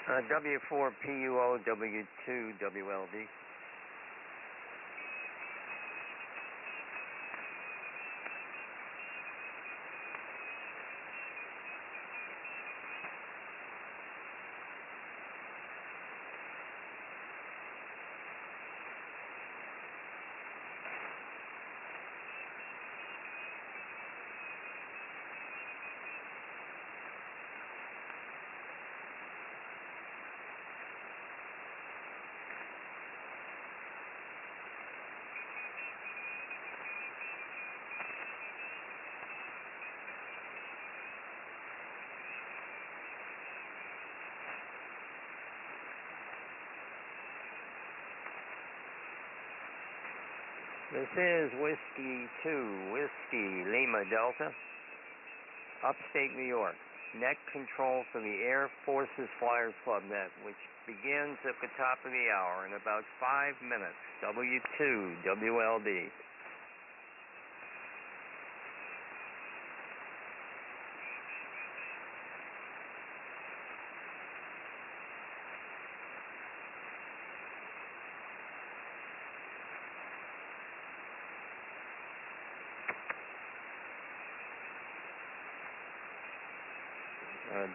W4PUO, W2WLD. This is Whiskey 2, Whiskey Lima Delta, upstate New York. Net control for the Air Forces Flyers Club net, which begins at the top of the hour in about 5 minutes. W2 WLD.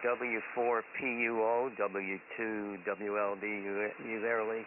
W4PUO, W2WLD, you there, Lee?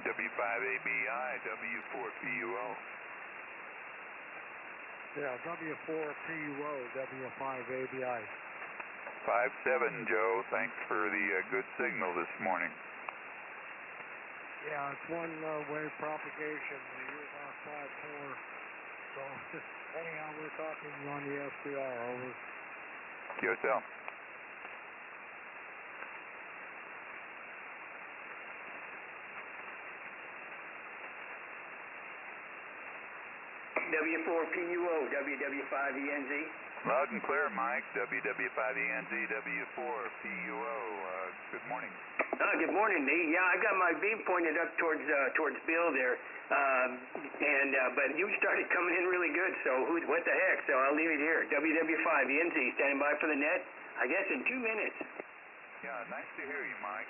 W5ABI, W4PUO. Yeah, W4PUO, W5ABI. 5-7, Joe. Thanks for the good signal this morning. Yeah, it's one-way propagation. You're about 5-4. So, anyhow, we're talking on the SPR. Over. QSL. W4PUO, WW5ENZ. Loud and clear, Mike. WW5ENZ, W4PUO. Good morning. Good morning, Lee. Yeah, I got my beam pointed up towards Bill there, but you started coming in really good. So what the heck? So I'll leave it here. WW5ENZ, standing by for the net. I guess in 2 minutes. Yeah, nice to hear you, Mike.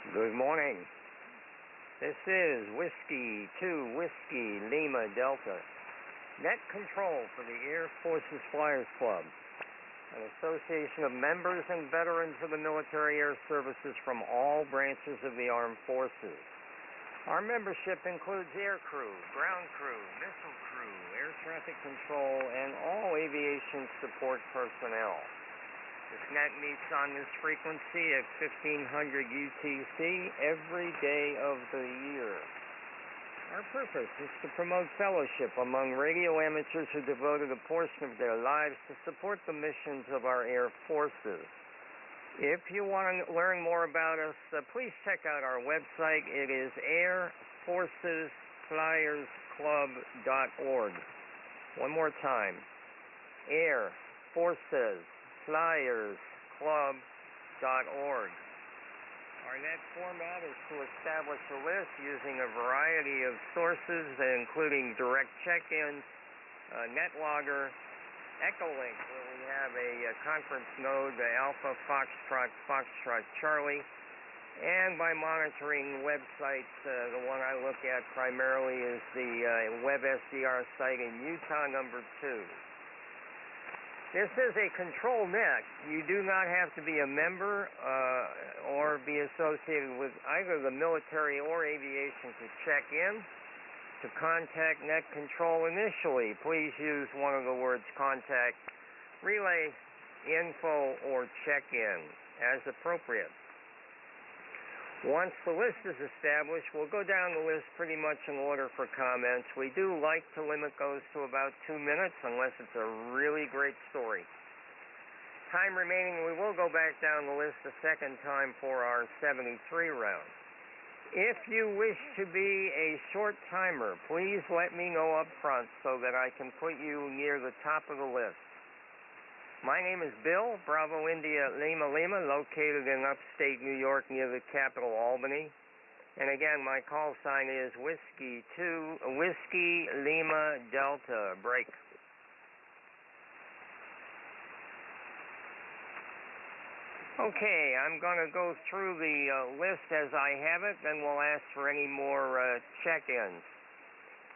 Good morning. This is Whiskey 2 Whiskey Lima Delta. Net control for the Air Forces Flyers Club, an association of members and veterans of the military air services from all branches of the armed forces. Our membership includes air crew, ground crew, missile crew, air traffic control, and all aviation support personnel. This net meets on this frequency at 1500 UTC every day of the year. Our purpose is to promote fellowship among radio amateurs who devoted a portion of their lives to support the missions of our air forces. If you want to learn more about us, please check out our website. It is airforcesflyersclub.org. One more time, airforcesflyersclub.org. Our net format is to establish a list using a variety of sources, including direct check-ins, NetLogger, Echolink, where we have a conference node, Alpha Foxtrot Charlie, and by monitoring websites. The one I look at primarily is the WebSDR site in Utah, number 2. This is a control net. You do not have to be a member or be associated with either the military or aviation to check in. To contact net control initially, please use one of the words contact, relay, info, or check-in as appropriate. Once the list is established, we'll go down the list pretty much in order for comments. We do like to limit those to about 2 minutes unless it's a really great story. Time remaining, we will go back down the list a second time for our 73 round. If you wish to be a short timer, please let me know up front so that I can put you near the top of the list. My name is Bill, Bravo India Lima Lima, located in upstate New York near the capital, Albany. And again, my call sign is Whiskey 2 Whiskey Lima Delta. Break. Okay, I'm going to go through the list as I have it, then we'll ask for any more check-ins.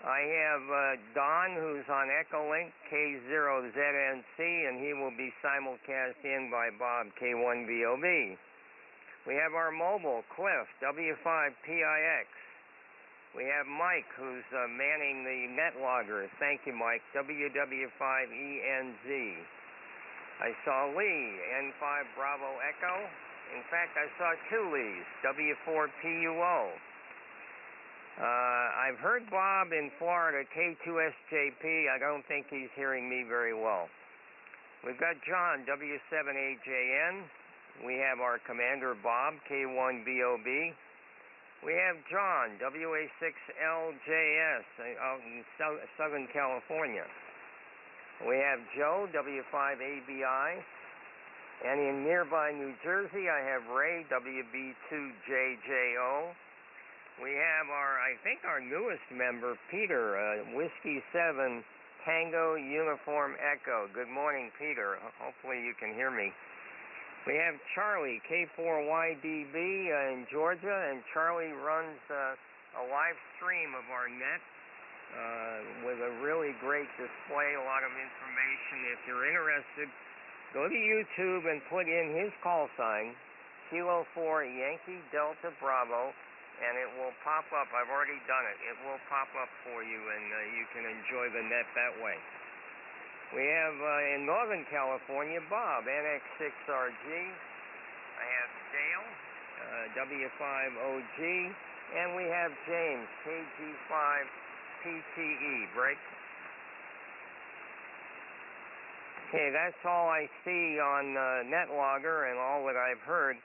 I have Don, who's on Echolink, K0ZNC, and he will be simulcast in by Bob, K1BOB. We have our mobile, Cliff, W5PIX. We have Mike, who's manning the NetLogger. Thank you, Mike, WW5ENZ. I saw Lee, N5 Bravo Echo. In fact, I saw 2 Lees, W4PUO. I've heard Bob in Florida, K2SJP. I don't think he's hearing me very well. We've got John, W7AJN. We have our commander, Bob, K1BOB. We have John, WA6LJS, out in Southern California. We have Joe, W5ABI. And in nearby New Jersey, I have Ray, WB2JJO. We have I think our newest member, Peter, Whiskey 7 Tango Uniform Echo. Good morning, Peter. Hopefully you can hear me. We have Charlie, K4YDB in Georgia, and Charlie runs a live stream of our net with a really great display, a lot of information. If you're interested, go to YouTube and put in his call sign, Kilo 4 Yankee Delta Bravo, and it will pop up. I've already done it. It will pop up for you, and you can enjoy the net that way. We have in Northern California, Bob, NX6RG. I have Dale, W5OG, and we have James, KG5PTE. Break. Okay, that's all I see on NetLogger and all that I've heard.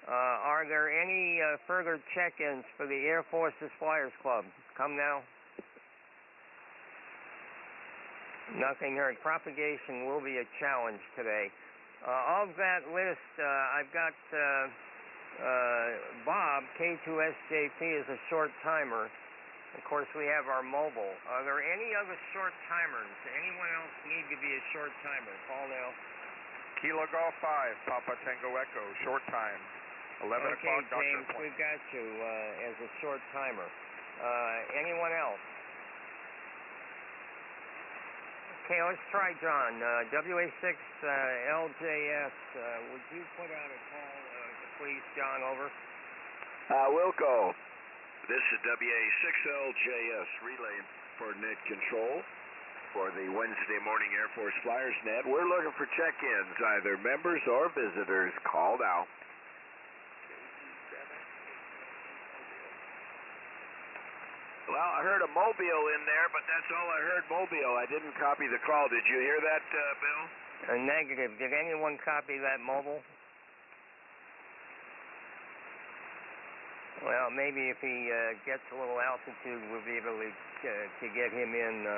Are there any further check-ins for the Air Forces Flyers Club? Come now. Nothing heard. Propagation will be a challenge today. Of that list, I've got Bob, K2SJP, is a short timer. Of course, we have our mobile. Are there any other short timers? Anyone else need to be a short timer? Call now. Kilo Golf 5, Papa Tango Echo, short time. 11 o'clock, Okay, James, Dr. we've got you as a short timer. Anyone else? Okay, let's try John. WA6 LJS, would you put out a call, please, John, over? Wilco, this is WA6LJS relay for net control for the Wednesday morning Air Force Flyers Net. We're looking for check-ins, either members or visitors. Call now. Well, I heard a Mobile in there, but that's all I heard, Mobile. I didn't copy the call. Did you hear that, Bill? Negative. Did anyone copy that mobile? Well, maybe if he gets a little altitude, we'll be able to get him in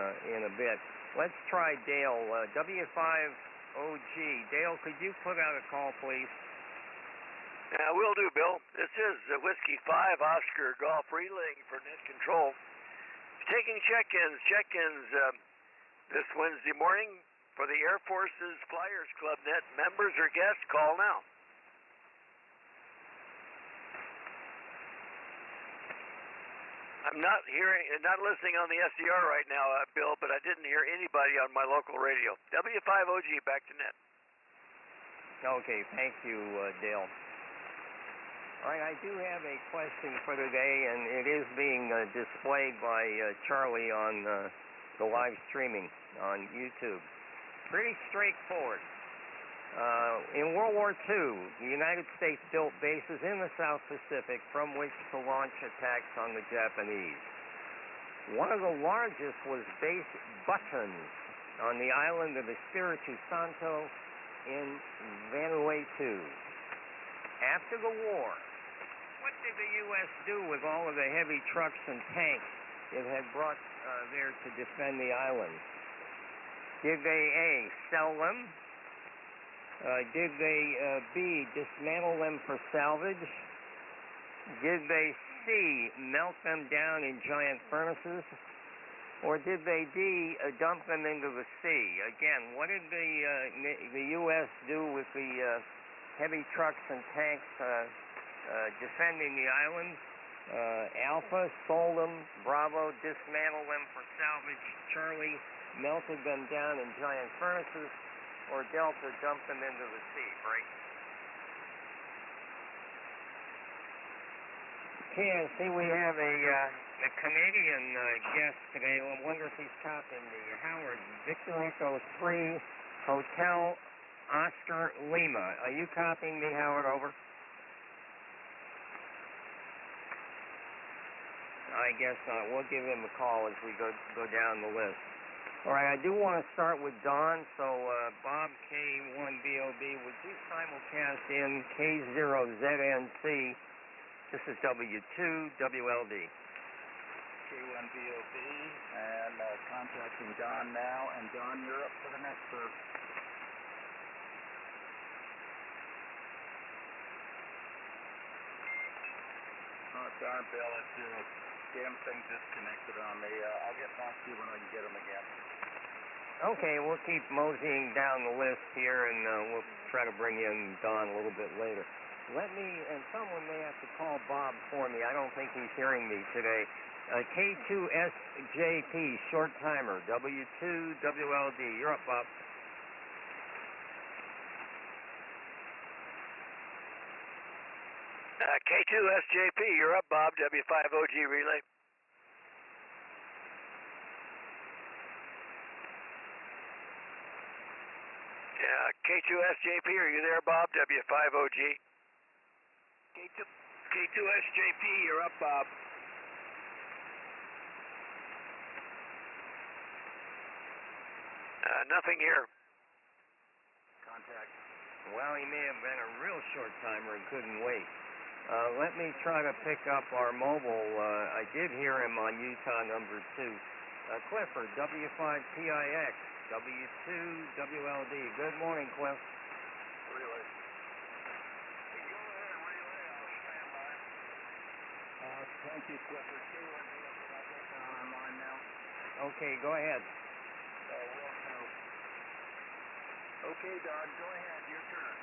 a bit. Let's try Dale. W5OG. Dale, could you put out a call, please? Will do, Bill. This is Whiskey 5 Oscar Golf relaying for net control. Taking check-ins this Wednesday morning for the Air Force's Flyers Club Net. Members or guests, call now. I'm not listening on the SDR right now, Bill, but I didn't hear anybody on my local radio. W5OG, back to net. Okay, thank you, Dale. All right, I do have a question for today, and it is being displayed by Charlie on the live streaming on YouTube. Pretty straightforward. In World War II, the United States built bases in the South Pacific from which to launch attacks on the Japanese. One of the largest was base Buttons on the island of Espiritu Santo in Vanuatu. After the war, what did the U.S. do with all of the heavy trucks and tanks it had brought there to defend the island? Did they, A, sell them? Did they, B, dismantle them for salvage? Did they, C, melt them down in giant furnaces? Or did they, D, dump them into the sea? Again, what did the U.S. do with the heavy trucks and tanks defending the island? Alpha, sold them. Bravo, dismantled them for salvage. Charlie, melted them down in giant furnaces. Or Delta, dumped them into the sea. Break. Okay, I see we have a Canadian guest today. I wonder if he's copying me. Howard, Victor Echo 3, Hotel Oscar Lima. Are you copying me, Howard? Over. I guess not. We'll give him a call as we go down the list. All right, I do want to start with Don, so Bob K4YDB, would you simulcast in K0ZNC? This is W2 WLD. K4YDB, and contacting Don now, and Don, you're up for the next serve. Oh, darn, Bill, it's damn thing disconnected on me. I'll get back to you when I can get them again. Okay, we'll keep moseying down the list here, and we'll try to bring in Don a little bit later. And someone may have to call Bob for me. I don't think he's hearing me today. K2SJP, short timer, W2 WLD. You're up, Bob. K2SJP, you're up, Bob. W5OG relay. K2SJP, are you there, Bob? W5OG. K2SJP, you're up, Bob. Nothing here. Contact. Well, he may have been a real short timer and couldn't wait. Let me try to pick up our mobile. I did hear him on Utah number 2. Clifford, W5PIX, W2 WLD. Good morning, Cliff. Relay. Go ahead, relay. I'll stand by. Thank you, Clifford. I'm on now. Okay, go ahead. Okay, Doug, go ahead. Your turn.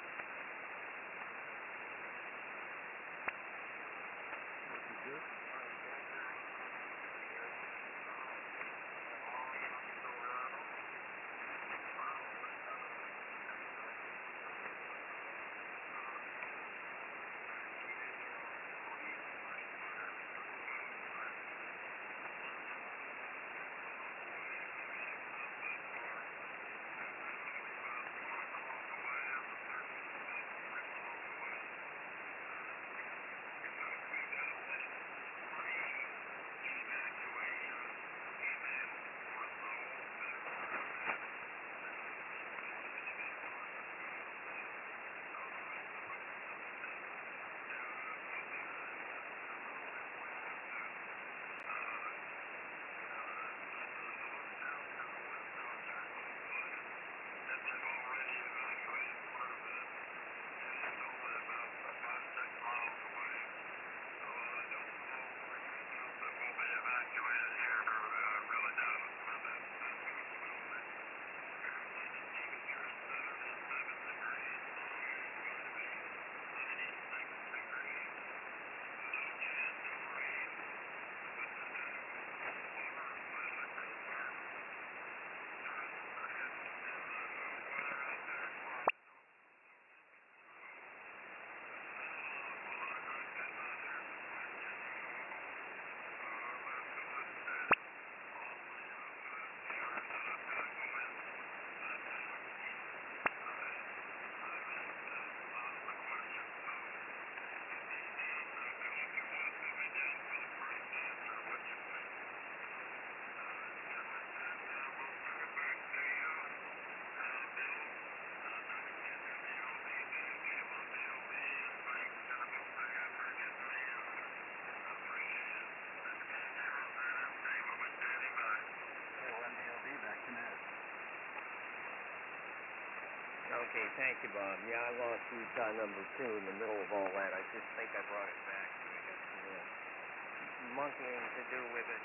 Okay, thank you, Bob. Yeah, I lost Utah number 2 in the middle of all that. I just think I brought it back. I got some monkeying to do with it,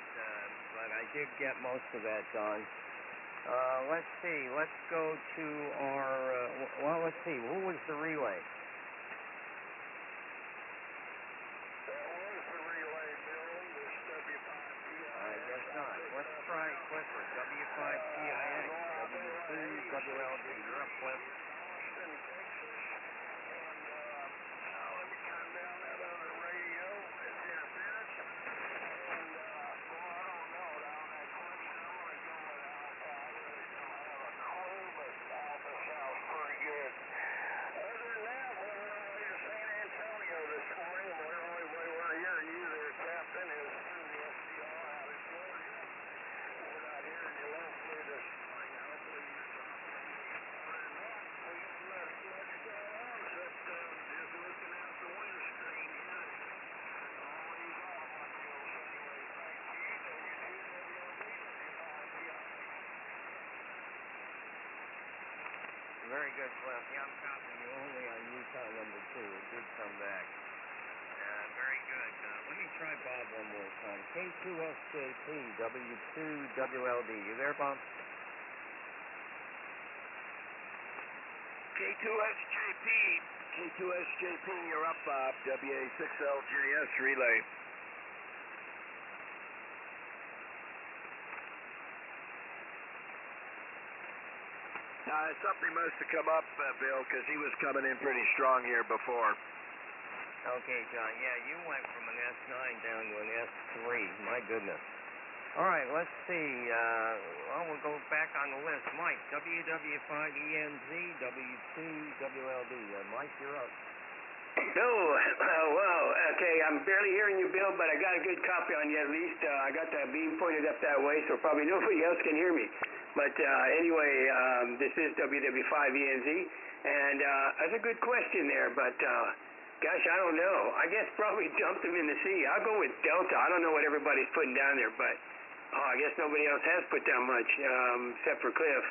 but I did get most of that done. Let's see. Let's go to our, well, let's see. Who was the relay? I guess not. Let's try Clifford. W5TIX, W2WLD. You're up, Cliff. Very good, Cliff. Yeah, I'm copying you only on Utah number 2. It did come back. Very good. Let me try Bob one more time. K2SJP, W2WLD. You there, Bob? K2SJP, you're up, Bob. WA6LJS relay. Something must have come up, Bill, because he was coming in pretty strong here before. Okay, John. Yeah, you went from an S9 down to an S3. My goodness. All right, let's see. Well, we'll go back on the list. Mike, WW5ENZ, W2WLD. Mike, you're up. Oh, wow. Okay, I'm barely hearing you, Bill, but I got a good copy on you at least. I got the beam pointed up that way, so probably nobody else can hear me. But anyway, this is WW5ENZ, and that's a good question there, but gosh, I don't know. I guess probably dumped them in the sea. I'll go with Delta. I don't know what everybody's putting down there, but I guess nobody else has put down much except for Cliff.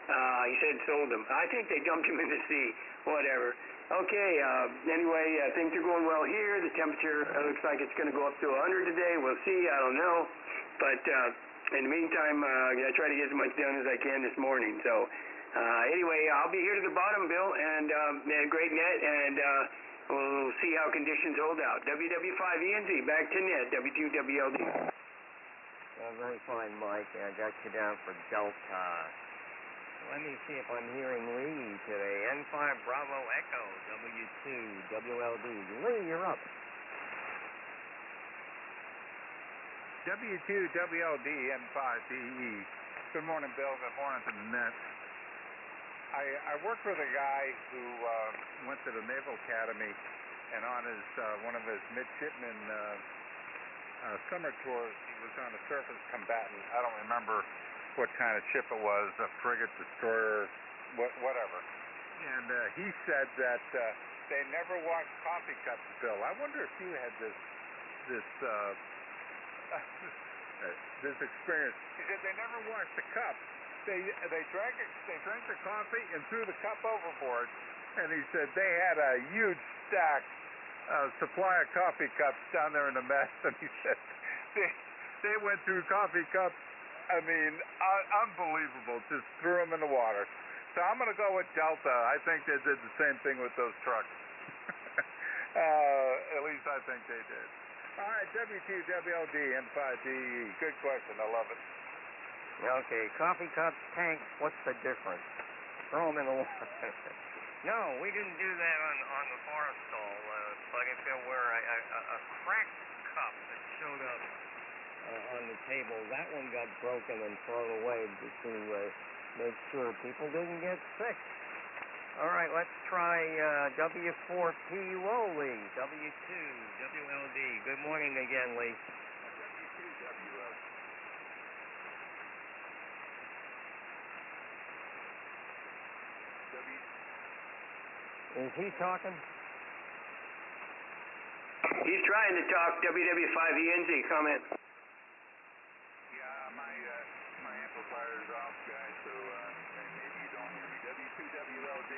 He said sold them. I think they dumped him in the sea. Whatever. Okay, anyway, things are going well here. The temperature looks like it's going to go up to 100 today. We'll see. I don't know. But in the meantime, I try to get as much done as I can this morning. So anyway, I'll be here to the bottom, Bill, and great net, and we'll see how conditions hold out. WW5ENZ, back to net, W2WLD. Very fine, Mike. I got you down for Delta. Let me see if I'm hearing Lee today. N5 Bravo Echo, W2WLD. Lee, you're up. W2WLD N5DE. Good morning, Bill. Good morning to the net. I worked with a guy who went to the Naval Academy, and on his one of his midshipman summer tours, he was on a surface combatant. I don't remember what kind of ship it was, a frigate, destroyer, whatever. And he said that they never washed coffee cups, Bill. I wonder if you had this experience. He said they never washed the cup. They drank the coffee and threw the cup overboard. And he said they had a huge stack supply of coffee cups down there in the mess. And he said they went through coffee cups. I mean, unbelievable. Just threw them in the water. So I'm going to go with Delta. I think they did the same thing with those trucks. At least I think they did. All right, W2WLD N5DE. Good question. I love it. Okay, coffee cups, tanks, what's the difference? Throw them in the water. No, we didn't do that on the forest stall, but if there were a cracked cup that showed up on the table, that one got broken and thrown away to make sure people didn't get sick. All right, let's try W4P Lee, W2WLD. Good morning again, Lee. W2WLD. Is he talking? He's trying to talk. WW5ENZ, comment. Yeah, my amplifier's off, guys, so maybe you don't hear me. W2WLD,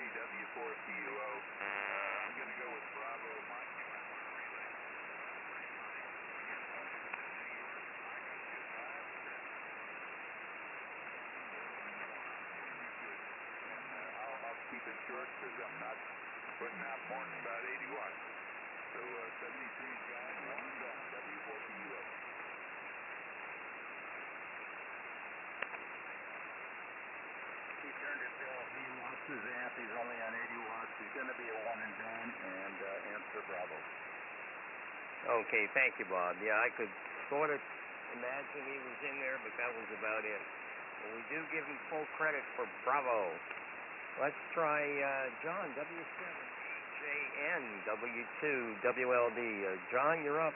short because I'm not putting out more than about 80 watts. So 73's gone, one and done. W4PUS. He turned it, Bill. He lost his amp. He's only on 80 watts. He's going to be a one and done, and answer Bravo. Okay, thank you, Bob. Yeah, I could sort of imagine he was in there, but that was about it. But we do give him full credit for Bravo. Let's try John, W7JN, W2, WLD. John, you're up.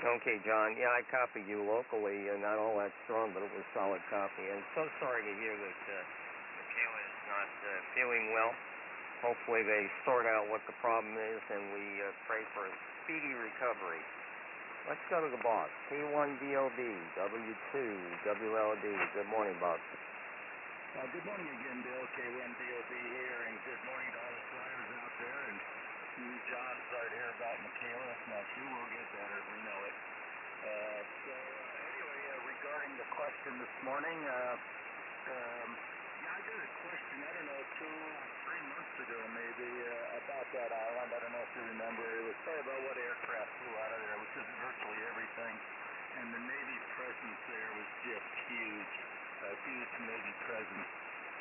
Okay, John. Yeah, I copied you locally, not all that strong, but it was solid copy. And so sorry to hear that Michaela is not feeling well. Hopefully they sort out what the problem is, and we pray for a speedy recovery. Let's go to the boss. K4YDB, W2, WLD. Good morning, Bob. Good morning again, Bill. K4YDB here, and good morning to all the flyers out there. And John, sorry to hear about Michaela. Now, she will get better. We know it. Anyway, regarding the question this morning, yeah, I got a question, I don't know, 2-3 months ago maybe, about that island. I don't know if you remember. It was probably about what aircraft flew out of there, which is virtually everything. And the Navy presence there was just huge. Huge Navy presence.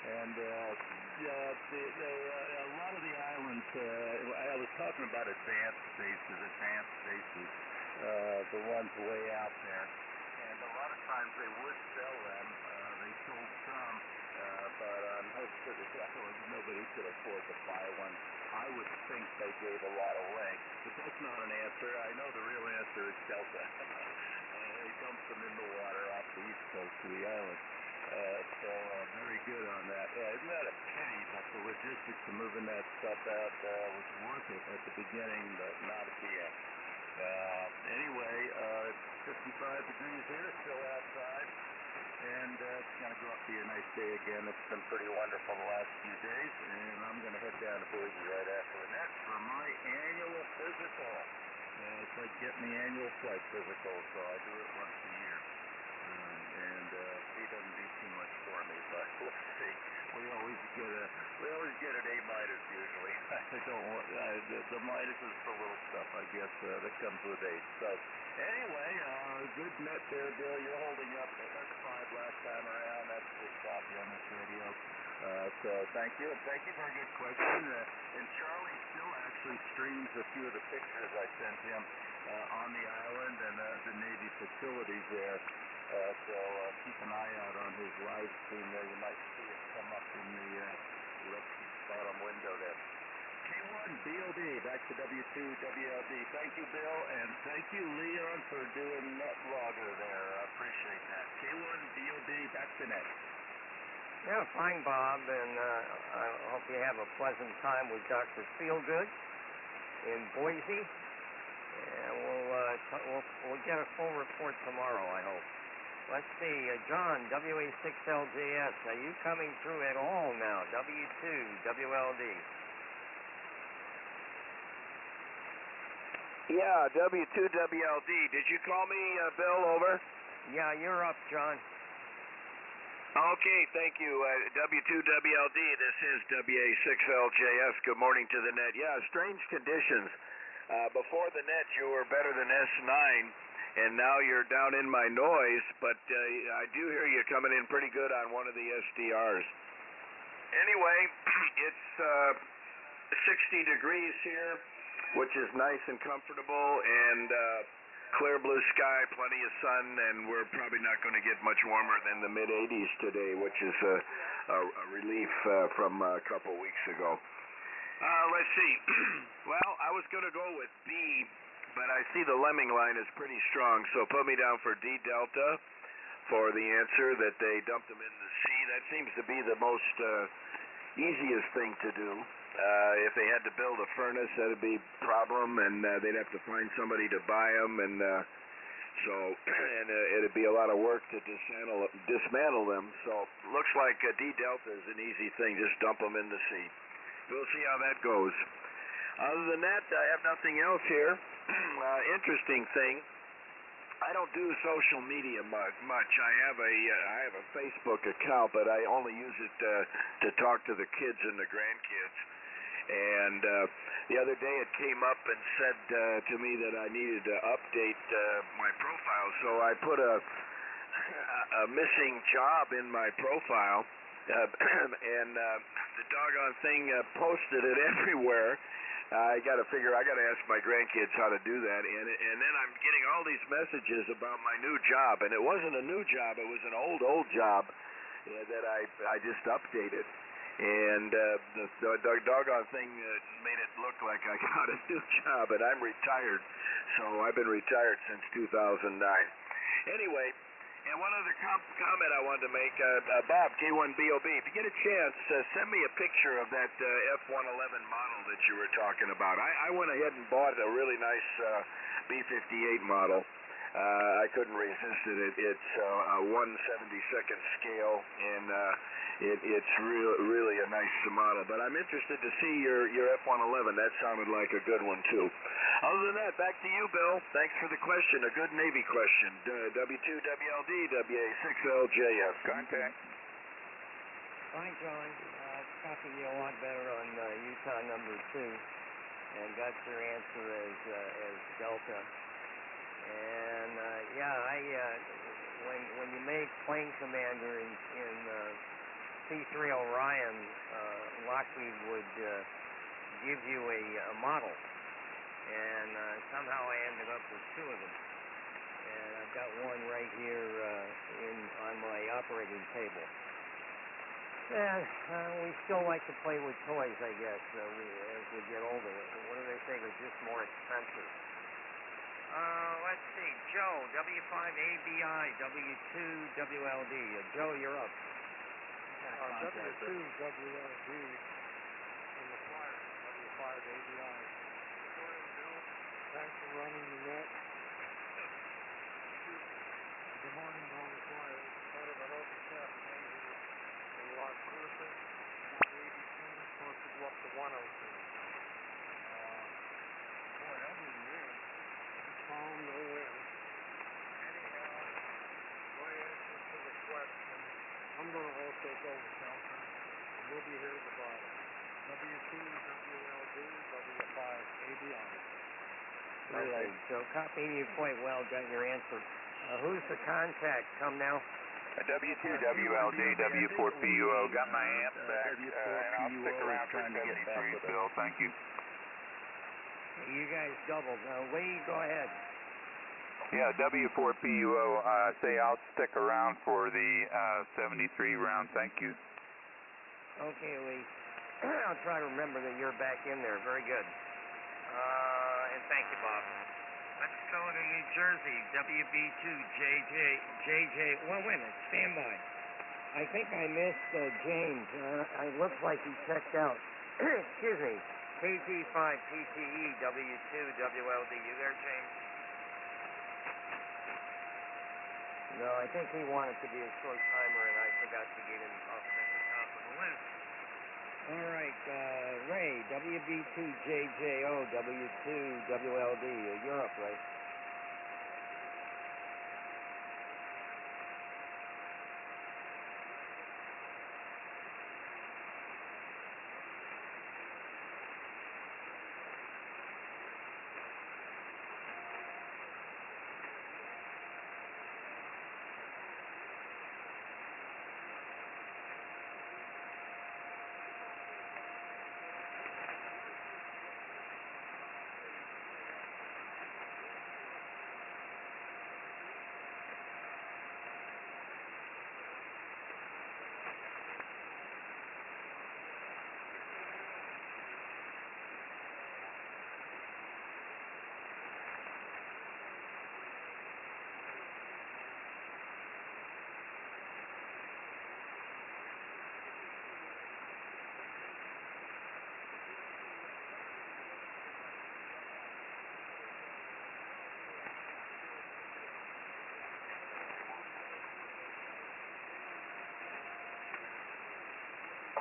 And yeah, a lot of the islands, I was talking about advanced bases, the ones way out there. And a lot of times they would sell them. They sold some, but most of the time nobody could afford to buy one. I would think they gave a lot away, but that's not an answer. I know the real answer is Delta. They dumped them in the water off the east coast of the island. So very good on that. Isn't that a pity? But the logistics of moving that stuff out was worth it at the beginning, but not at the end. Anyway, it's 55 degrees here, still outside, and it's going to go up to be a nice day again. It's been pretty wonderful the last few days, and I'm going to head down to Boise right after the net for my annual physical. It's like getting the annual flight physical, so I do it once a year. And he doesn't do too much for me, but we'll see. We always get an A minus usually. I don't want the minus is the little stuff, I guess, that comes with age. So anyway, good net there, Bill. You're holding up. I heard the 5 last time around. That's good copy on this radio. So thank you, and thank you for a good question. And Charlie still actually streams a few of the pictures I sent him on the island and the Navy facilities there. So keep an eye out on his live stream there. You might see it come up in the left bottom window there. K4YDB, back to W2 WLD. Thank you, Bill, and thank you, Leon, for doing net logger there. I appreciate that. K4YDB, back to net. Yeah, fine, Bob, and I hope you have a pleasant time with Dr. Feelgood in Boise. And we'll get a full report tomorrow, I hope. Let's see, John, WA6LJS, are you coming through at all now? W2WLD. Yeah, W2WLD. Did you call me, Bill? Over? Yeah, you're up, John. Okay, thank you. W2WLD, this is WA6LJS. Good morning to the net. Yeah, strange conditions. Before the net, you were better than S9, and now you're down in my noise, but I do hear you coming in pretty good on one of the SDRs. Anyway, it's 60 degrees here, which is nice and comfortable, and clear blue sky, plenty of sun, and we're probably not going to get much warmer than the mid-80s today, which is a relief from a couple weeks ago. Let's see. Well, I was going to go with B, but I see the lemming line is pretty strong, so put me down for D Delta for the answer that they dumped them in the sea. That seems to be the most easiest thing to do. If they had to build a furnace, that'd be a problem, and they'd have to find somebody to buy them, and it'd be a lot of work to dismantle them. So looks like D Delta is an easy thing. Just dump them in the sea. We'll see how that goes. Other than that, I have nothing else here. Interesting thing. I don't do social media much. I have a Facebook account, but I only use it to talk to the kids and the grandkids. And the other day it came up and said to me that I needed to update my profile, so I put a missing job in my profile, and the doggone thing posted it everywhere. I got to ask my grandkids how to do that, and then I'm getting all these messages about my new job, and it wasn't a new job, it was an old job that I just updated. And the doggone thing made it look like I got a new job, and I'm retired. So I've been retired since 2009. Anyway, and one other comment I wanted to make, Bob, K4YDB, if you get a chance, send me a picture of that F-111 model that you were talking about. I went ahead and bought a really nice B-58 model. I couldn't resist it. It's a 1/72nd scale, and it's really a nice model. But I'm interested to see your F-111. That sounded like a good one, too. Other than that, back to you, Bill. Thanks for the question. A good Navy question. W2WLD, WA6LJS. Contact. Fine, John. Copying you a lot better on Utah number 2, and got your answer as Delta. And when you make plane commander in C3 Orion, Lockheed would give you a model, and somehow I ended up with 2 of them, and I've got one right here on my operating table. And we still like to play with toys, I guess, as we get older. What do they say? They're just more expensive. Let's see, Joe, W5ABI, W2WLD. Joe, you're up. W2WLD in the flyer, W5ABI. Good morning, Bill. Thanks for running the net. Good morning, on the flyer. Part of an open shaft in Las Cruces, about 82, supposed to go up to 102. Boy, other than that, found no wind. Anyhow, my answer to the question, I'm going to also go with Delta, and we'll be here at the bottom. W2WLD, W5ABI. Okay, so copying you quite well, got your answer. Who's the contact? Come now. W2WLD, W4PUO, got my amp back, and I'll stick around for 73, Bill. Thank you. You guys doubled. Lee, go ahead. Yeah, W4PUO, say I'll stick around for the 73 round. Thank you. Okay, Lee. I'll try to remember that you're back in there. Very good. And thank you, Bob. Let's go to New Jersey. WB2JJ. Wait a minute. Stand by. I think I missed James. It looks like he checked out. Excuse me. KT5PTE W2WLD. You there, James? No, I think he wanted to be a short timer, and I forgot to get him up at the top of the list. All right, Ray, WB2JJO W2WLD. You're up, Ray.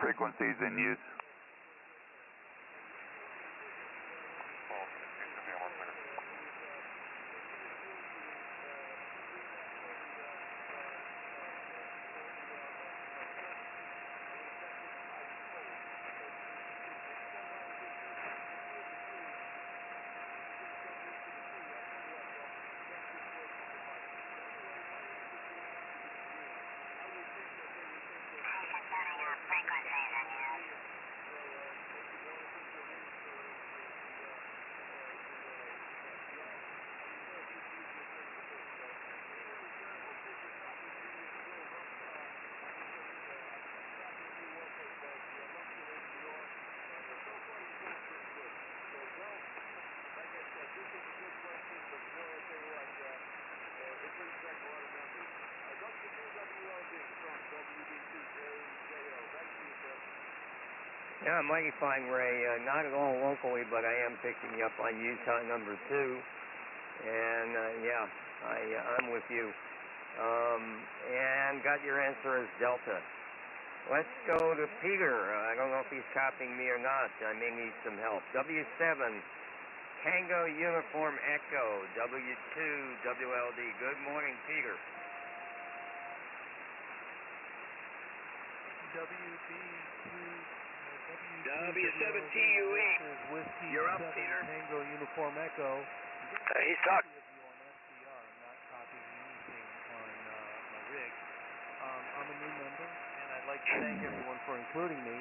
Frequencies in use. Yeah, mighty fine, Ray. Not at all locally, but I am picking you up on Utah number 2. And, yeah, I'm with you. And got your answer as Delta. Let's go to Peter. I don't know if he's copying me or not. I may need some help. W7, Tango Uniform Echo, W2WLD. Good morning, Peter. W7TUE. You're up, Peter. Tango Uniform Echo. He's talking. I'm not copying anything on my rig. I'm a new member, and I'd like to thank everyone for including me.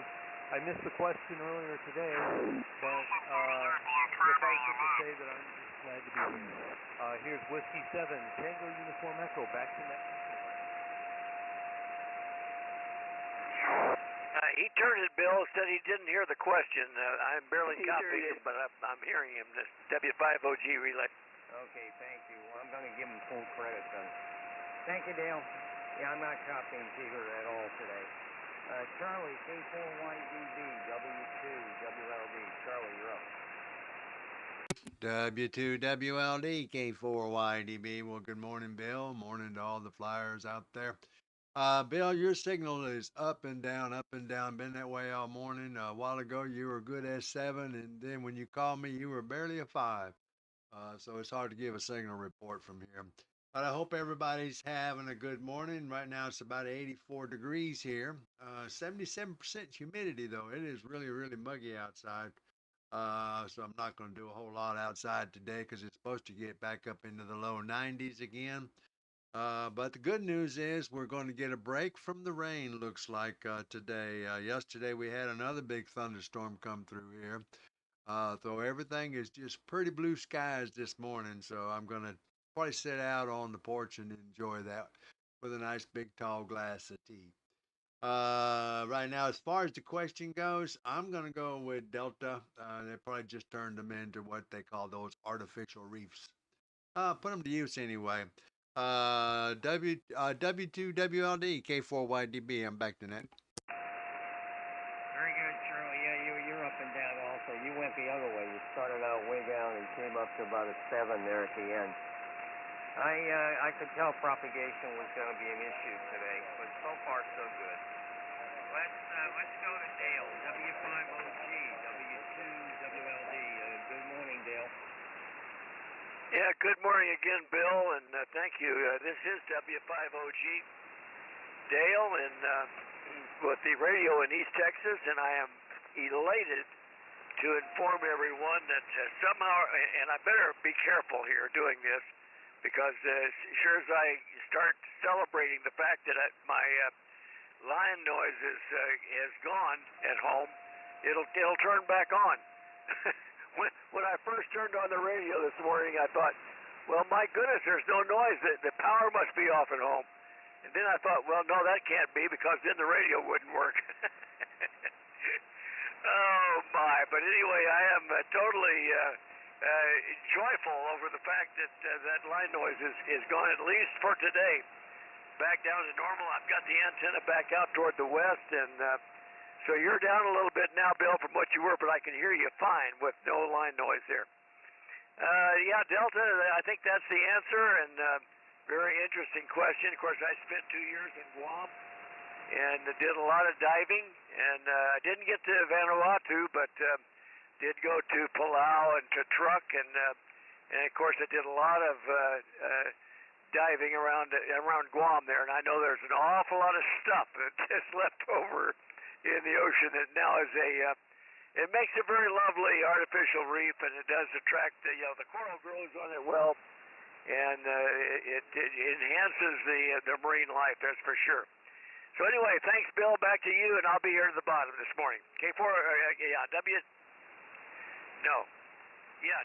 I missed the question earlier today, but suffice it to say that I'm just glad to be here. Here's Whiskey 7, Tango Uniform Echo, back to net. He turned it, Bill, said he didn't hear the question. I'm barely copying him, but I'm hearing him. This W5OG relay. Okay, thank you. I'm going to give him full credit then. Thank you, Dale. Yeah, I'm not copying Peter at all today. Charlie, K4YDB, W2WLD. Charlie, you're up. W2WLD, K4YDB. Well, good morning, Bill. Morning to all the flyers out there. Bill, your signal is up and down, been that way all morning. A while ago, you were good as 7, and then when you called me, you were barely a 5. So it's hard to give a signal report from here. But I hope everybody's having a good morning. Right now, it's about 84 degrees here. 77% humidity, though. It is really, really muggy outside. So I'm not going to do a whole lot outside today because it's supposed to get back up into the low 90s again. But the good news is we're going to get a break from the rain, looks like, today. Yesterday we had another big thunderstorm come through here. So everything is just pretty blue skies this morning. So I'm going to probably sit out on the porch and enjoy that with a nice big tall glass of tea. Right now, as far as the question goes, I'm going to go with Delta. They probably just turned them into what they call those artificial reefs. Put them to use anyway. W2WLD, K4YDB. I'm back to net. Very good, Charlie. Yeah, you're up and down also. You went the other way. You started out way down and came up to about a 7 there at the end. I could tell propagation was going to be an issue today, but so far so good. Let's go to Dale, W5OG, W2WLD. Good morning, Dale. Yeah, good morning again, Bill, and thank you. This is W5OG, Dale, and with the radio in East Texas, and I am elated to inform everyone that somehow, and I better be careful here doing this, because as sure as I start celebrating the fact that my line noise is gone at home, it'll turn back on. When I first turned on the radio this morning, I thought, well, my goodness, there's no noise. The power must be off at home. And then I thought, well, no, that can't be, because then the radio wouldn't work. Oh, my. But anyway, I am totally joyful over the fact that that line noise is gone, at least for today. Back down to normal. I've got the antenna back out toward the west, and so you're down a little bit now, Bill, from what you were, but I can hear you fine with no line noise there. Yeah, Delta, I think that's the answer, and very interesting question. Of course, I spent 2 years in Guam and did a lot of diving, and I didn't get to Vanuatu, but did go to Palau and to Truk, and of course, I did a lot of diving around Guam there, and I know there's an awful lot of stuff that is left over in the ocean that now is it makes a very lovely artificial reef, and it does attract, the coral grows on it well, and it enhances the marine life, that's for sure. So anyway, thanks, Bill. Back to you, and I'll be here at the bottom this morning.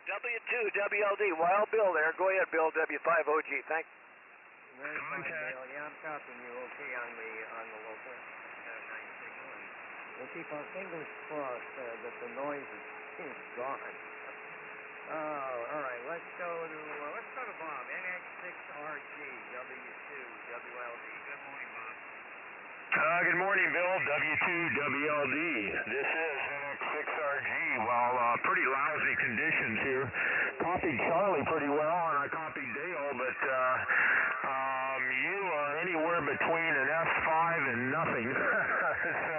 W2WLD. Wild Bill there. Go ahead, Bill. W5OG. Thanks. Very fine, Dale. Yeah, I'm copying you okay on the local. We'll keep our fingers crossed that the noise is gone. Oh, all right. Let's go to Bob. NX6RG W2WLD. Good morning, Bob. Good morning, Bill. W2WLD. This is NX6RG. Well, pretty lousy conditions here. Copied Charlie pretty well, and I copied Dale, but you are anywhere between an S5 and nothing. So,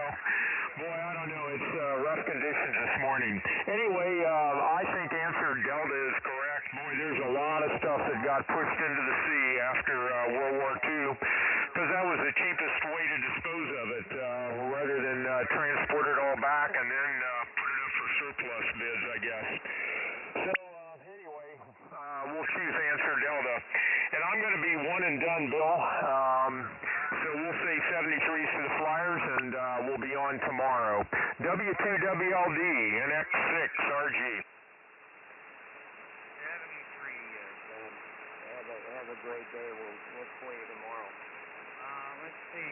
boy, I don't know. It's rough conditions this morning. Anyway, I think answer Delta is correct. Boy, there's a lot of stuff that got pushed into the sea after World War II, because that was the cheapest way to dispose of it, rather than transport it all back and then put it up for surplus bids, I guess. So, anyway, we'll choose answer Delta. And I'm going to be one and done, Bill. So we'll say 73s for the Flyers, and we'll be on tomorrow. W2WLD, NX6RG. 73, have a great day. We'll look for you tomorrow. Let's see.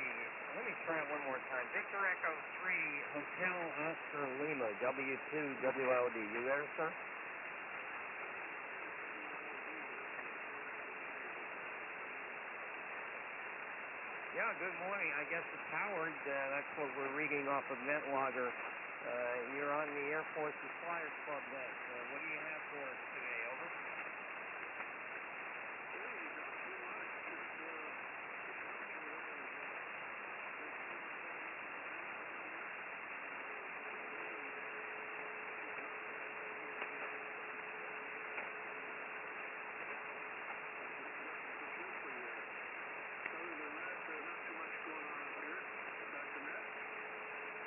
Let me try it one more time. Victor Echo 3, Hotel Oscar Lima, W2WLD. You there, sir? Yeah, good morning. I guess it's Howard. That's what we're reading off of NetLogger. You're on the Air Force's Flyers Club net. What do you have for us today? Over.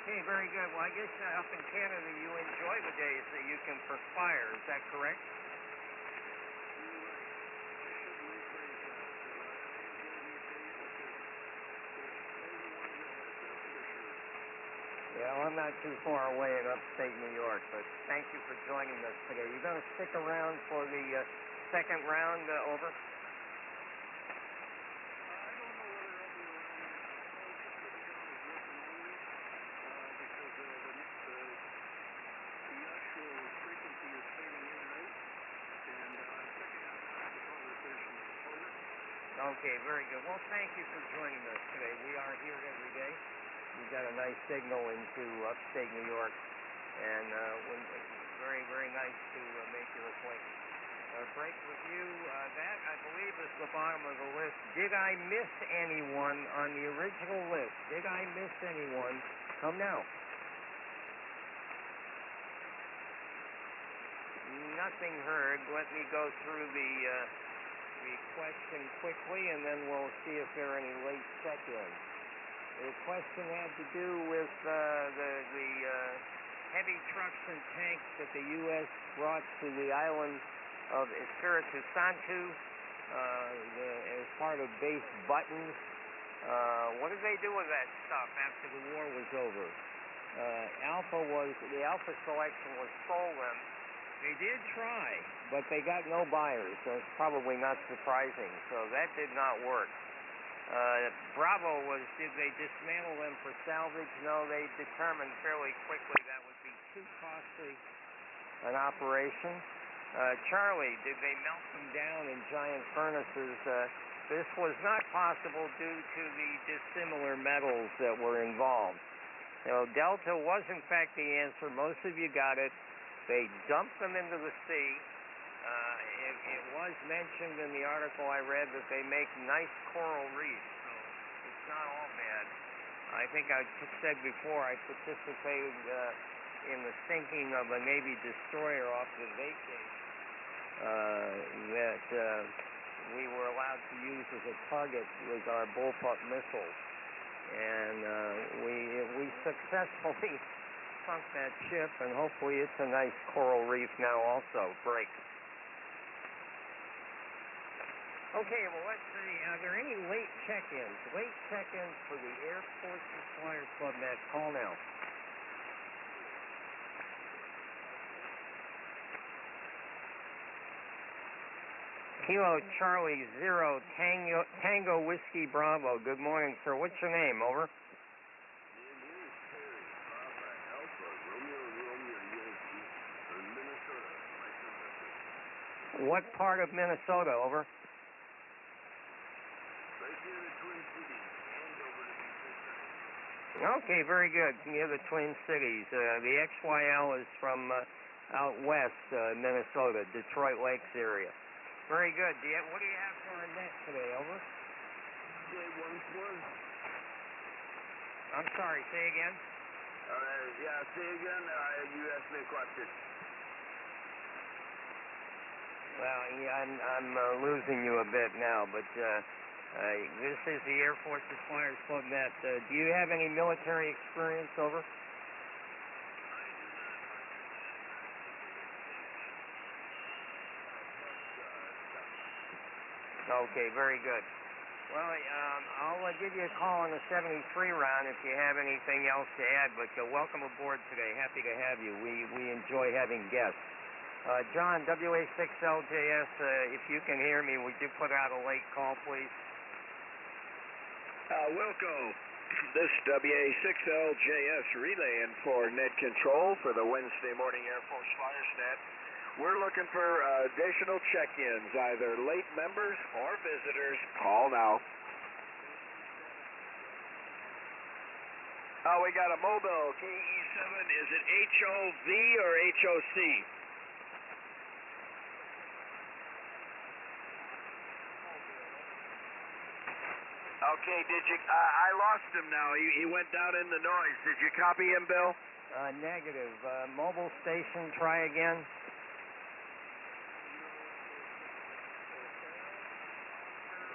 Okay, very good. Well, I guess up in Canada you enjoy the days that you can perspire. Is that correct? Yeah, well, I'm not too far away in upstate New York, but thank you for joining us today. You going to stick around for the second round, over? Okay, very good. Well, thank you for joining us today. We are here every day. We've got a nice signal into upstate New York, and very, very nice to make your acquaintance. Break review, that I believe is the bottom of the list. Did I miss anyone on the original list? Did I miss anyone? Come now. Nothing heard. Let me go through the question quickly, and then we'll see if there are any late check-ins. The question had to do with the heavy trucks and tanks that the U.S. brought to the island of Espiritu Santo as part of base Buttons. What did they do with that stuff after the war was over? The Alpha selection was stolen. They did try, but they got no buyers, so it's probably not surprising. So that did not work. Bravo did they dismantle them for salvage? No, they determined fairly quickly that would be too costly an operation. Charlie, did they melt them down in giant furnaces? This was not possible due to the dissimilar metals that were involved. Delta was in fact the answer. Most of you got it. They dumped them into the sea. It was mentioned in the article I read that they make nice coral reefs, so it's not all bad. I think I said before I participated in the sinking of a Navy destroyer off the Vacay that we were allowed to use as a target with our bullpup missiles. And we successfully sunk that ship, and hopefully it's a nice coral reef now also. Break. Okay, well, let's see. Are there any late check-ins? Late check-ins for the Air Force's Flyers Club net. Call now. Kilo Charlie 0 Tango Whiskey Bravo. Good morning, sir. What's your name? Over. What part of Minnesota? Over. Okay, very good. Near the Twin Cities. The XYL is from out west, Minnesota, Detroit Lakes area. Very good. What do you have for our net today? Over. I'm sorry. Say again. Say again. You asked me a question. Well, I'm losing you a bit now, but this is the Air Force's Flyers Club net. Do you have any military experience? Over. Okay, very good. Well, I'll give you a call on the 73 round if you have anything else to add, but welcome aboard today. Happy to have you. We enjoy having guests. John, WA6LJS, if you can hear me, would you put out a late call, please? Wilco, this WA6LJS relaying for net control for the Wednesday morning Air Force Flyers net. We're looking for additional check-ins, either late members or visitors. Call now. We got a mobile KE7. Is it HOV or HOC? Okay, I lost him now. He went down in the noise. Did you copy him, Bill? Negative. Mobile station, try again.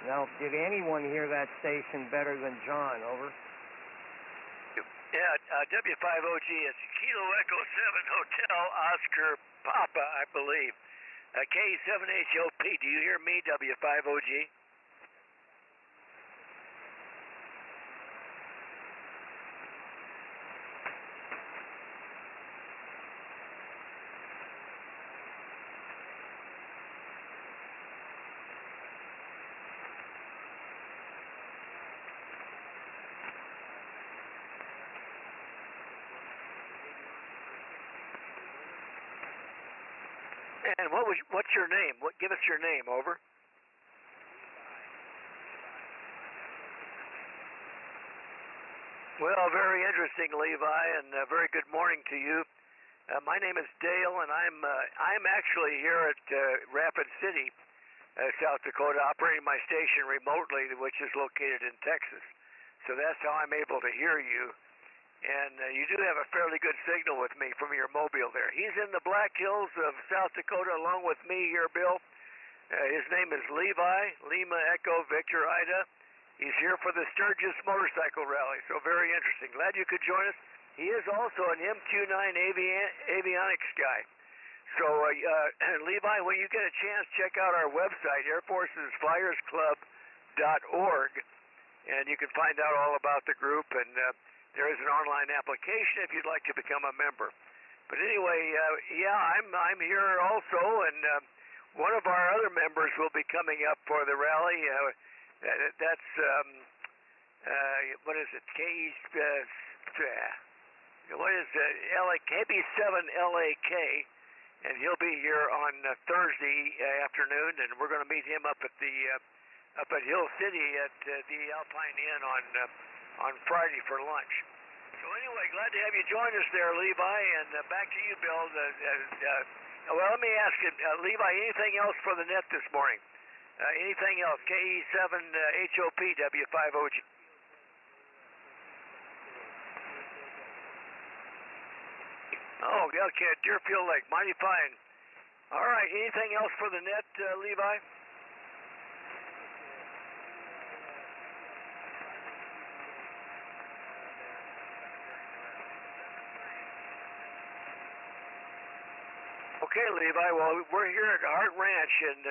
Now, did anyone hear that station better than John? Over. Yeah, W5OG, it's Kilo Echo 7 Hotel Oscar Papa, I believe. K7HOP, do you hear me, W5OG? And what's your name? Give us your name, over. Well, very interesting, Levi, and very good morning to you. My name is Dale, and I'm actually here at Rapid City, South Dakota, operating my station remotely, which is located in Texas. So that's how I'm able to hear you. And you do have a fairly good signal with me from your mobile there. He's in the Black Hills of South Dakota along with me here, Bill. His name is Levi, Lima Echo Victor Ida. He's here for the Sturgis Motorcycle Rally, so very interesting. Glad you could join us. He is also an MQ-9 avionics guy. So, Levi, when you get a chance, check out our website, airforcesflyersclub.org, and you can find out all about the group, and there is an online application if you'd like to become a member. But anyway, I'm here also, and one of our other members will be coming up for the rally. That's what is it? KB7LAK, and he'll be here on Thursday afternoon, and we're going to meet him up at Hill City at the Alpine Inn on Friday for lunch. So anyway, glad to have you join us there, Levi, and back to you, Bill. Well, let me ask you, Levi, anything else for the net this morning? Anything else? KE7HOPW50G. Oh, yeah, okay, Deerfield Lake, mighty fine. All right, anything else for the net, Levi? Okay, Levi. Well, we're here at Hart Ranch, and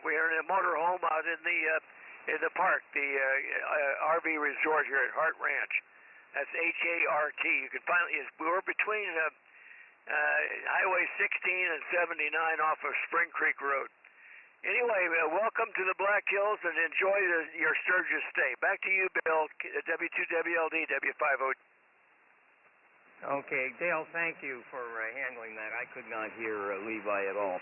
we're in a motorhome out in the park, the RV resort here at Hart Ranch. That's HART. You can we're between Highway 16 and 79 off of Spring Creek Road. Anyway, welcome to the Black Hills, and enjoy your Sturgis stay. Back to you, Bill. W2WLD, W50. Okay, Dale, thank you for handling that. I could not hear Levi at all.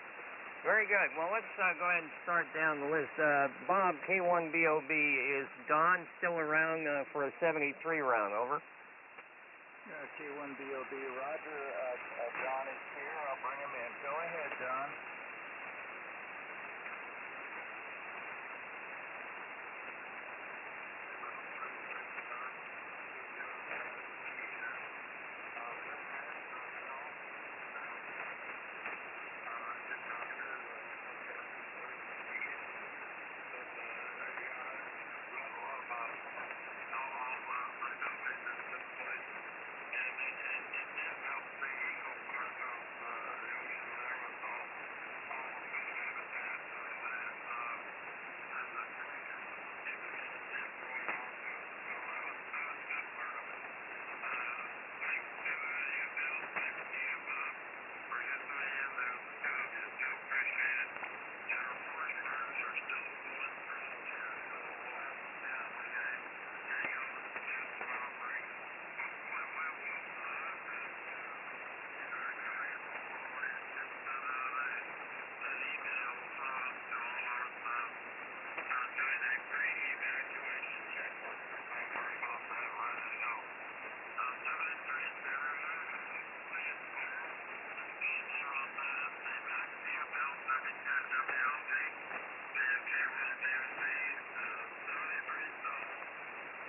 Very good. Well, let's go ahead and start down the list. Bob, K4YDB, is Don still around for a 73 round? Over. K4YDB, Roger. Don is here. I'll bring him in. Go ahead, Don.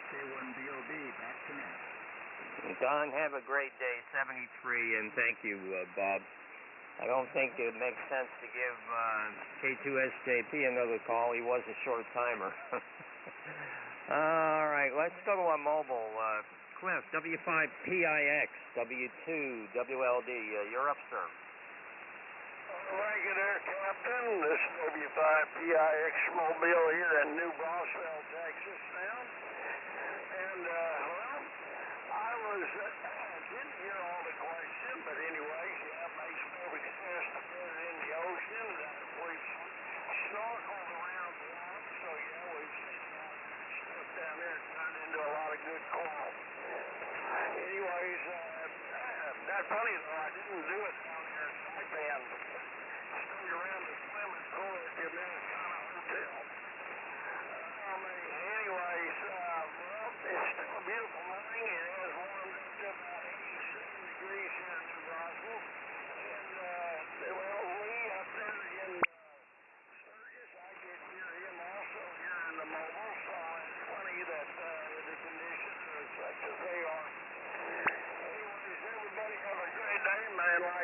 K4YDB, back to net. Don, have a great day, 73, and thank you, Bob. I don't think it makes sense to give K2SJP another call. He was a short timer. All right, let's go to our mobile. Cliff, W5PIX, W2WLD, you're up, sir. Thank you there, Captain. This is W5PIX Mobile here in New Braunfels, Texas now. And, well, I didn't hear all the questions, but anyways, yeah, it makes perfect sense to put it in the ocean. We've snorkeled around the lot, so yeah, we've seen stuff down there turned into a lot of good coral. Anyways, that's funny though, I didn't do it down there in Saipan. Stayed around the swimming pool at the Americana Hotel. Anyways, well, it's still a beautiful morning, and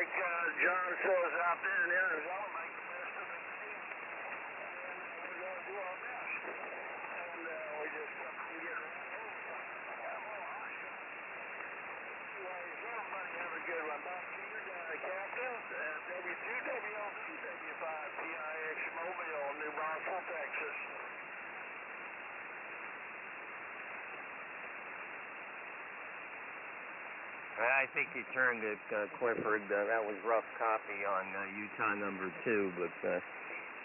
like John says out there in Arizona, make the best of it. And we're going to do our best. And we just hope we get right home. Anyways, everybody have a good one. Back to you, Captain. W2WLD, W5PIX Mobile, New Braunfels, Texas. I think you turned it, Clifford. That was rough copy on Utah number 2, but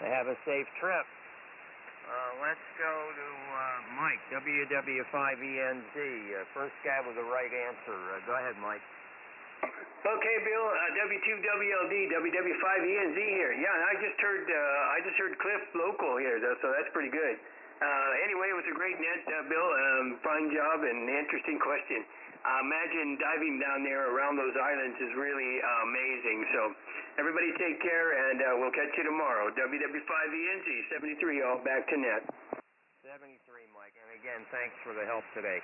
have a safe trip. Let's go to Mike, WW5ENZ. First guy with the right answer. Go ahead, Mike. Okay, Bill. W2WLD, WW5ENZ here. Yeah, I just heard Cliff local here, though, so that's pretty good. Anyway, it was a great net, Bill. Fine job and interesting question. Imagine diving down there around those islands is really amazing. So everybody take care, and we'll catch you tomorrow. WW5ENZ 73, all back to net. 73, Mike. And again, thanks for the help today.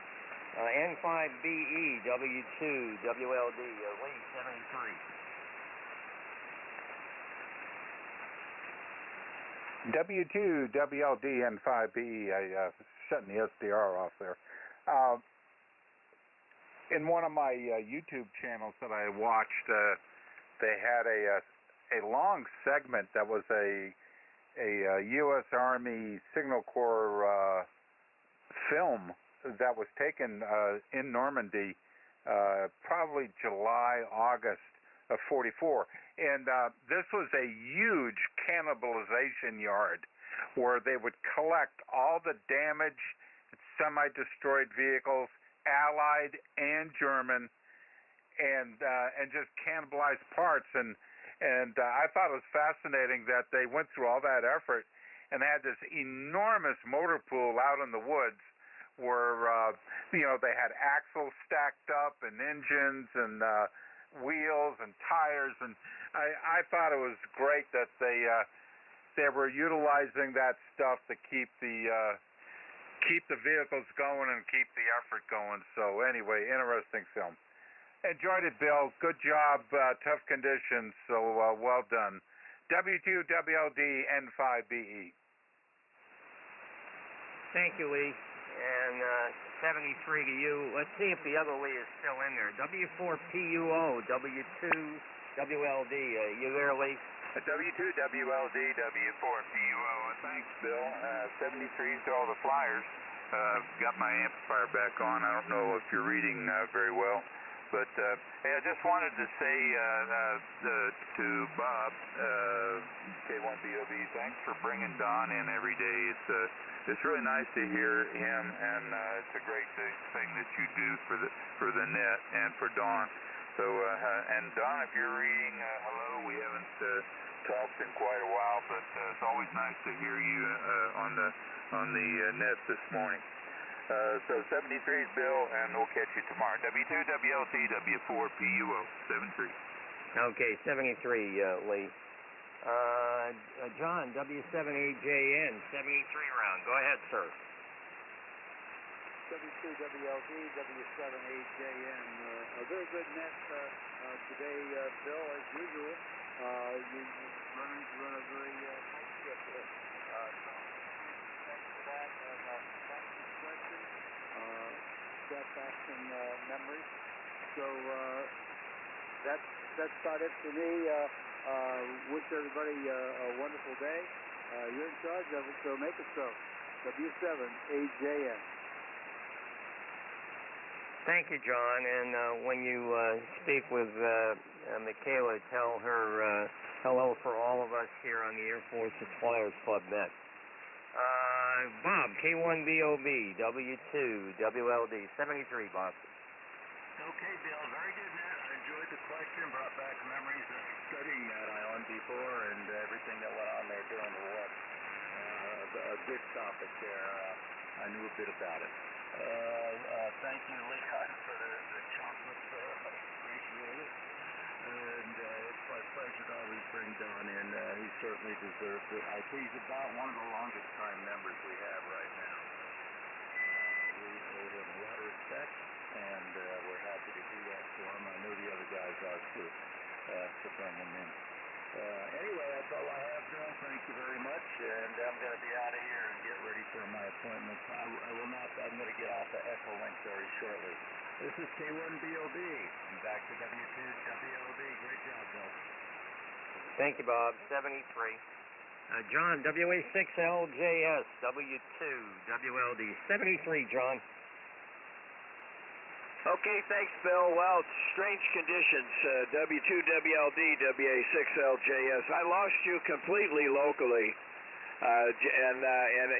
N5BE, W2, WLD, Lee, 73. W2WLD N5BE, shutting the SDR off there. In one of my YouTube channels that I watched, they had a long segment that was a U.S. Army Signal Corps film that was taken in Normandy, probably July, August of '44. And this was a huge cannibalization yard where they would collect all the damaged, semi-destroyed vehicles, Allied and German, and just cannibalize parts. And I thought it was fascinating that they went through all that effort and had this enormous motor pool out in the woods where they had axles stacked up and engines and wheels and tires, and I thought it was great that they were utilizing that stuff to keep the vehicles going and keep the effort going. So anyway, interesting film. Enjoyed it, Bill. Good job. Tough conditions, so well done. W2WLD N5BE. Thank you, Lee. And 73 to you. Let's see if the other Lee is still in there. W4PUO, W2WLD. You there, Lee? W2WLD, W4PUO. Thanks, Bill. 73 to all the flyers. Got my amplifier back on. I don't know if you're reading very well. But hey, I just wanted to say to Bob, K4YDB, thanks for bringing Don in every day. It's really nice to hear him, and it's a great thing that you do for the net and for Don. So and Don, if you're reading, hello. We haven't talked in quite a while, but it's always nice to hear you on the net this morning. So 73 is Bill, and we'll catch you tomorrow. W2WLT, W4PUO, 73. Okay, 73, Lee. John, W7AJN, 73 round. Go ahead, sir. W2WLD, W7AJN. A very good net today, Bill, as usual. You run a very nice trip today. So thanks for that. Thanks for the question. Brought back some memories. So that's about it for me. Wish everybody a wonderful day. You're in charge of it, so make it so. W7AJN. Thank you, John. And when you speak with Michaela, tell her hello for all of us here on the Air Force's Flyers Club net. Bob, K1BOB, W2WLD, 73, Bob. Okay, Bill, very good net. I enjoyed the question, brought back memories of studying that island before and everything that went on there during the war. A good topic there. I knew a bit about it. Thank you, Leon, for the chocolates there. I appreciate it. And it's my pleasure to always bring Don in. He certainly deserves it. He's about one of the longest time members we have right now. We owe him a lot of respect, and we're happy to do that for him. I know the other guys are too. to turn them in. Anyway, that's all I have, Bill. Thank you very much, and I'm going to be out of here and get ready for my appointment. I will not. I'm going to get off the Echo Link very shortly. This is K4YDB. I'm back to W2WLD. Great job, Bill. Thank you, Bob. 73. John, WA6LJS, W2WLD. 73, John. Okay, thanks, Bill. Well, strange conditions. W2WLD, WA6LJS. I lost you completely locally. And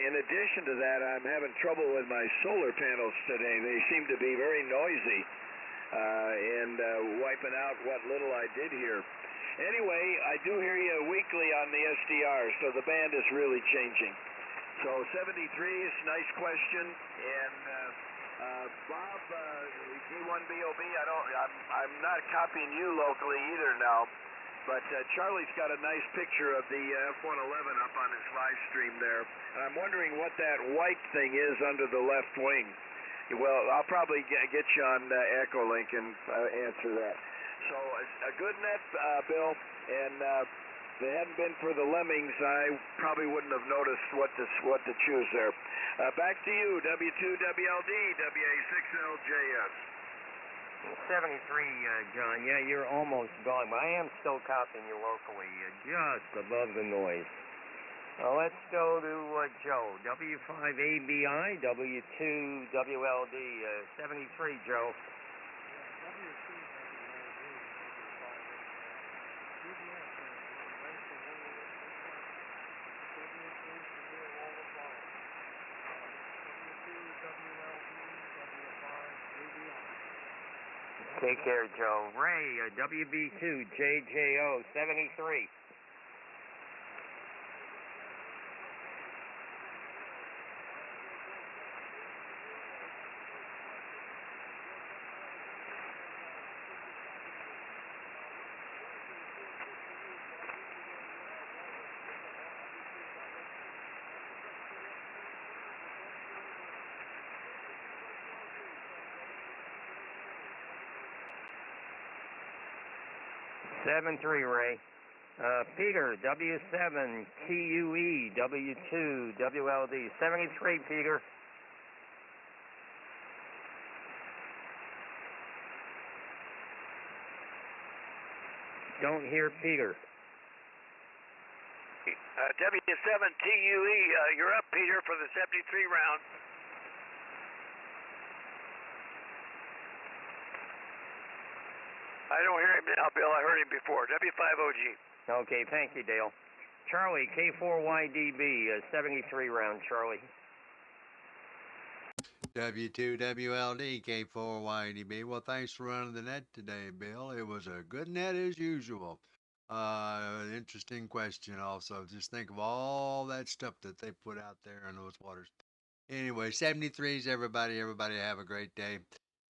in addition to that, I'm having trouble with my solar panels today. They seem to be very noisy and wiping out what little I did here. Anyway, I do hear you weekly on the SDR, so the band is really changing. So 73 is a nice question, and Bob, K4YDB, I'm not copying you locally either now. But Charlie's got a nice picture of the F-111 up on his live stream there. And I'm wondering what that white thing is under the left wing. Well, I'll probably get you on Echolink and answer that. So a good net, Bill, and if it hadn't been for the lemmings, I probably wouldn't have noticed what to choose there. Back to you, W2WLD, WA6LJS. 73, John. Yeah, you're almost gone, but I am still copying you locally, just above the noise. Let's go to Joe. W5ABI, W2WLD, 73, Joe. Take care, Joe. Ray, WB2JJO, 73. Seven three, Ray. Peter, W7 TUE, W2 WLD. 73, Peter. Don't hear Peter. W7 TUE, you're up, Peter, for the 73 round. I don't hear him now, Bill. I heard him before. W5OG. Okay, thank you, Dale. Charlie, K4YDB, 73 round, Charlie. W2WLD, K4YDB. Well, thanks for running the net today, Bill. It was a good net as usual. Interesting question also. Just think of all that stuff that they put out there in those waters. Anyway, 73s, everybody. Everybody have a great day.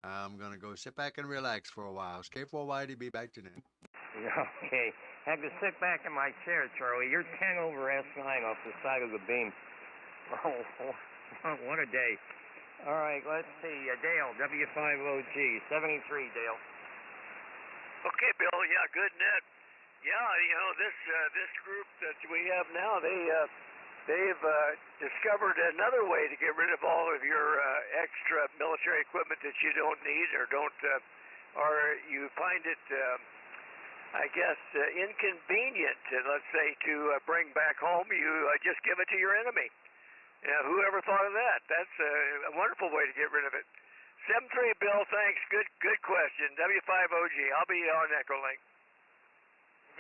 I'm going to go sit back and relax for a while. It's K4YDB, back to net. Okay. Have to sit back in my chair, Charlie. You're 10 over S9 off the side of the beam. Oh, what a day. All right, let's see. Dale, W5OG, 73, Dale. Okay, Bill. Yeah, good net. Yeah, you know, this group that we have now, they've discovered another way to get rid of all of your extra military equipment that you don't need or or you find it, I guess, inconvenient, let's say, to bring back home. You just give it to your enemy. Whoever thought of that? That's a wonderful way to get rid of it. 7-3, Bill, thanks. Good question. W5OG. I'll be on Echolink.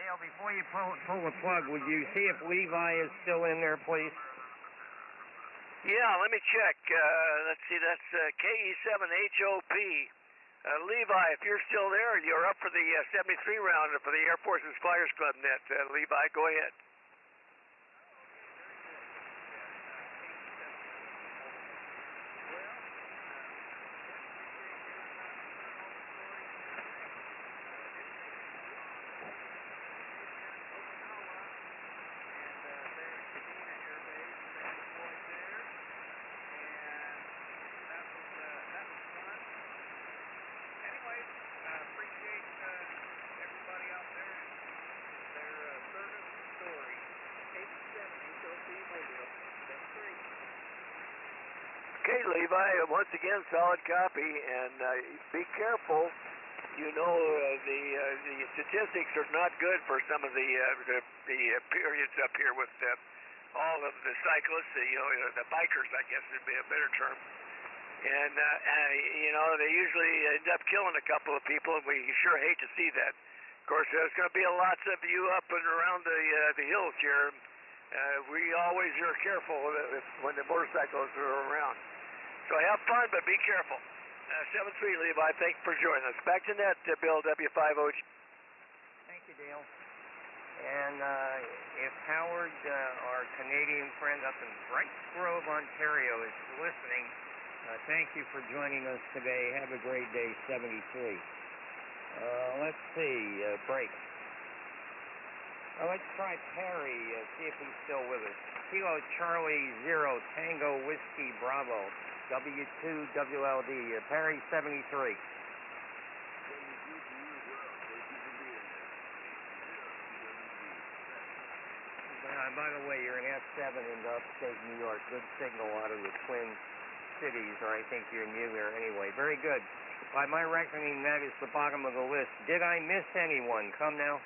Dale, before you pull the plug, would you see if Levi is still in there, please? Yeah, let me check. Let's see, that's KE7HOP. Levi, if you're still there, you're up for the 73 round for the Air Force's Flyers Club net. Levi, go ahead. Appreciate everybody out there. Okay, Levi, once again, solid copy, and be careful. You know, the statistics are not good for some of the periods up here with all of the cyclists, the bikers, I guess would be a better term. And, they usually end up killing a couple of people, and we sure hate to see that. Of course, there's going to be lots of you up and around the hills here. We always are careful when the motorcycles are around. So have fun, but be careful. 7-3, Levi, thank you for joining us. Back to net, Bill, W5OG. Thank you, Dale. And if Howard, our Canadian friend up in Bright Grove, Ontario, is listening, thank you for joining us today. Have a great day, 73. Let's see, break. Let's try Perry, see if he's still with us. Kilo Charlie 0, Tango Whiskey Bravo, W2WLD, Perry 73. By the way, you're in F7 in upstate New York. Good signal out of the Twin Cities, or I think you're near there anyway. Very good. By my reckoning, that is the bottom of the list. Did I miss anyone? Come now.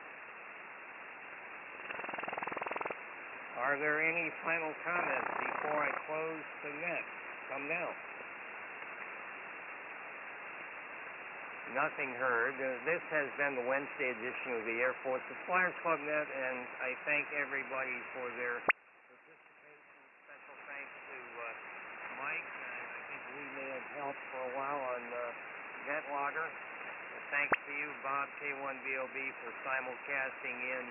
Are there any final comments before I close the net? Come now. Nothing heard. This has been the Wednesday edition of the Air Force's Flyers Club Net, and I thank everybody for their participation. Special thanks to Mike. I think we may have helped for a while on NetLogger. Thanks to you, Bob, K4YDB, for simulcasting in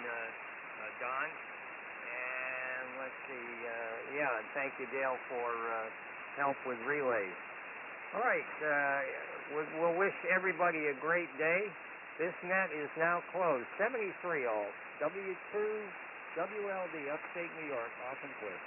Don. And let's see, and thank you, Dale, for help with relays. All right, we'll wish everybody a great day. This net is now closed. 73 all. W2 WLD, upstate New York, off and quit.